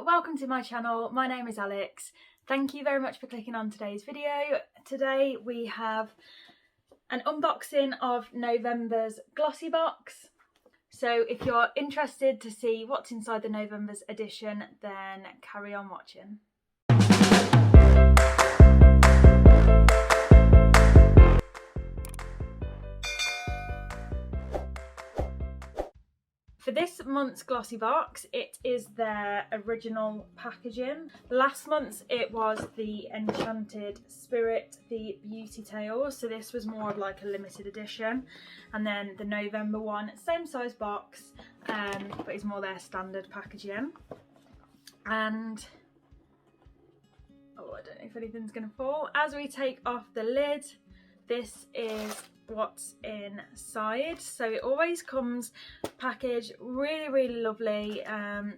welcome to my channel. My name is Alex. Thank you very much for clicking on today's video. Today we have an unboxing of November's Glossybox. So if you're interested to see what's inside the November's edition, then carry on watching. For this month's Glossybox, it is their original packaging. Last month's it was the Enchanted Spirit, the Beauty Tales, so this was more of like a limited edition. And then the November one, same size box, but it's more their standard packaging. And oh, I don't know if anything's gonna fall. As we take off the lid, this is what's inside. So it always comes packaged really lovely,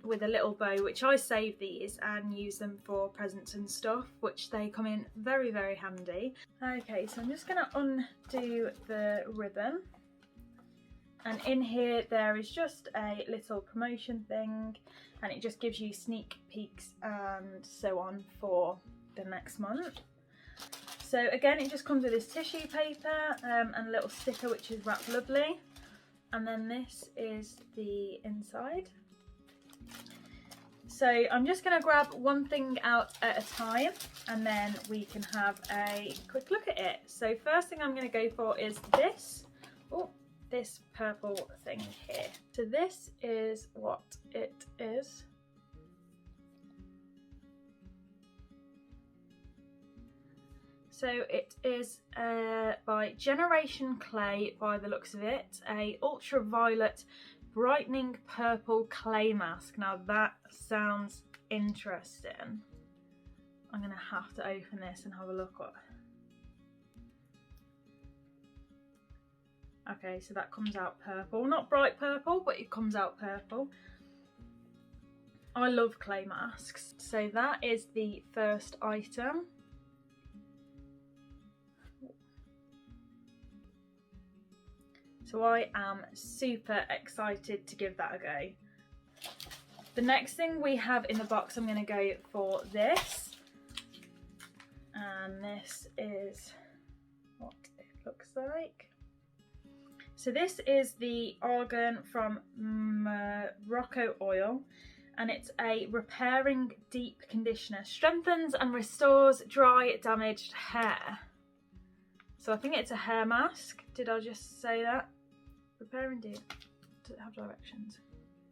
with a little bow, which I save these and use them for presents and stuff, which they come in very handy. Okay, so I'm just gonna undo the ribbon, and in here there is just a little promotion thing, and it just gives you sneak peeks and so on for the next month. So again, it just comes with this tissue paper and a little sticker which is wrapped lovely. And then this is the inside. So I'm just going to grab one thing out at a time and then we can have a quick look at it. So first thing I'm going to go for is this. Oh, this purple thing here. So this is what it is. So it is by Generation Clay, by the looks of it, a ultraviolet brightening purple clay mask. Now that sounds interesting. I'm going to have to open this and have a look at. Okay, so that comes out purple. Not bright purple, but it comes out purple. I love clay masks. So that is the first item. So I am super excited to give that a go. The next thing we have in the box, I'm going to go for this. And this is what it looks like. So this is the Argan from Morocco Oil. And it's a repairing deep conditioner. Strengthens and restores dry, damaged hair. So I think it's a hair mask. Did I just say that? Repair and deep. Does it have directions?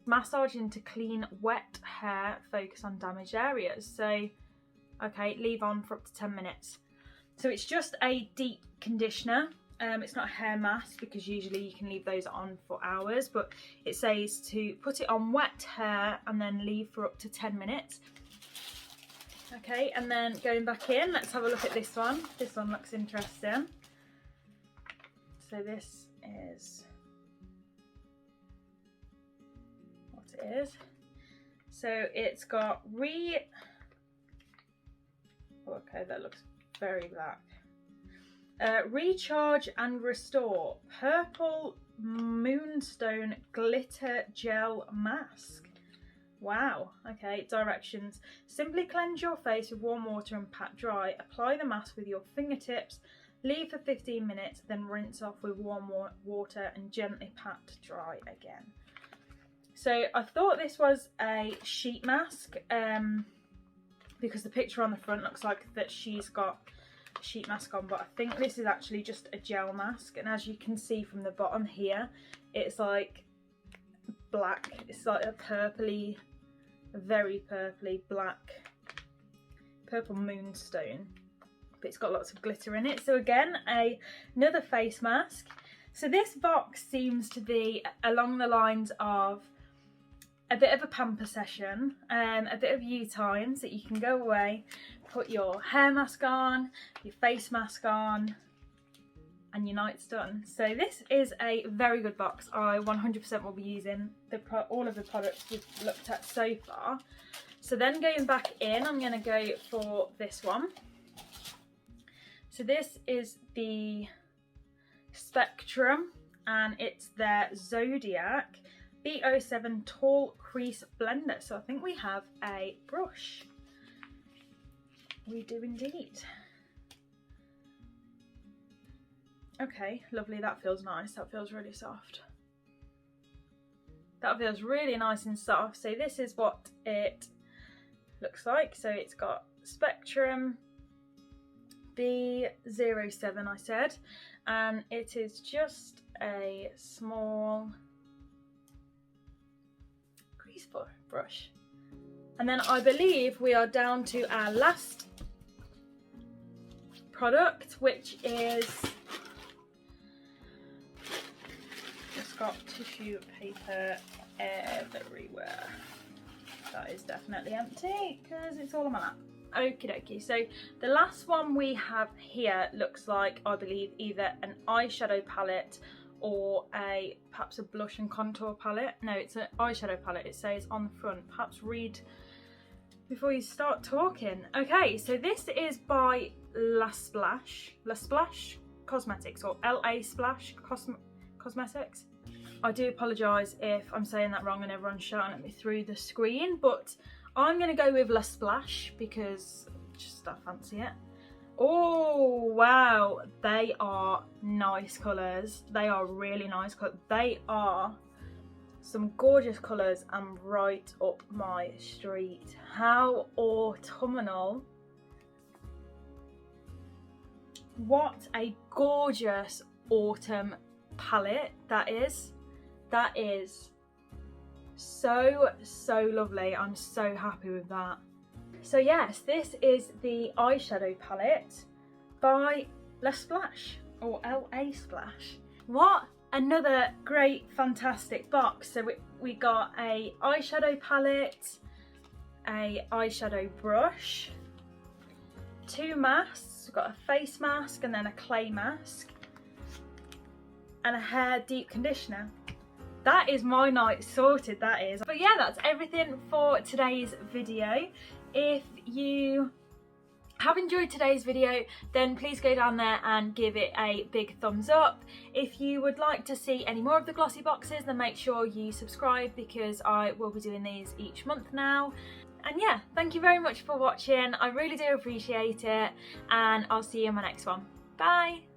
Massaging to clean wet hair, focus on damaged areas. So, okay, leave on for up to 10 minutes. So it's just a deep conditioner. It's not a hair mask because usually you can leave those on for hours, but it says to put it on wet hair and then leave for up to 10 minutes. Okay, and then going back in, let's have a look at this one. This one looks interesting. So this is what it is. So it's got okay, that looks very black. Recharge and restore purple moonstone glitter gel mask. Wow, okay, directions. Simply cleanse your face with warm water and pat dry. Apply the mask with your fingertips. Leave for 15 minutes, then rinse off with warm water and gently pat dry again. So I thought this was a sheet mask because the picture on the front looks like that she's got a sheet mask on, but I think this is actually just a gel mask. And as you can see from the bottom here, it's like black. It's like a purpley, very purpley black, purple moonstone. But it's got lots of glitter in it. So again, another face mask. So this box seems to be along the lines of a bit of a pamper session, a bit of you time, so you can go away, put your hair mask on, your face mask on, and your night's done. So this is a very good box. I 100% will be using all of the products we've looked at so far. So then going back in, I'm going to go for this one. So this is the Spectrum, and it's their Zodiac B07 Tall Crease Blender. So I think we have a brush. We do indeed. Okay, lovely, that feels nice. That feels really soft. That feels really nice and soft. So this is what it looks like. So it's got Spectrum B07, I said, and it is just a small crease brush. And then I believe we are down to our last product, which is, it's got tissue paper everywhere. That is definitely empty because it's all on my lap. Okie dokie, so the last one we have here looks like, I believe, either an eyeshadow palette or perhaps a blush and contour palette. No, it's an eyeshadow palette, it says on the front. Perhaps read before you start talking. Okay, so this is by La Splash Cosmetics, or LA Splash Cosmetics. I do apologise if I'm saying that wrong and everyone's shouting at me through the screen, but I'm going to go with La Splash because just I fancy it. Oh wow, they are nice colours. They are really nice colours. They are some gorgeous colours and right up my street. How autumnal. What a gorgeous autumn palette that is. That is so lovely. I'm so happy with that. So yes, this is the eyeshadow palette by La Splash, or LA Splash. What another great fantastic box. So we got a eyeshadow palette, a eyeshadow brush, 2 masks. We've got a face mask and then a clay mask, and a hair deep conditioner. That is my night sorted, that is. But yeah, that's everything for today's video. If you have enjoyed today's video, then please go down there and give it a big thumbs up. If you would like to see any more of the glossy boxes, then make sure you subscribe because I will be doing these each month now. And yeah, thank you very much for watching. I really do appreciate it, and I'll see you in my next one. Bye!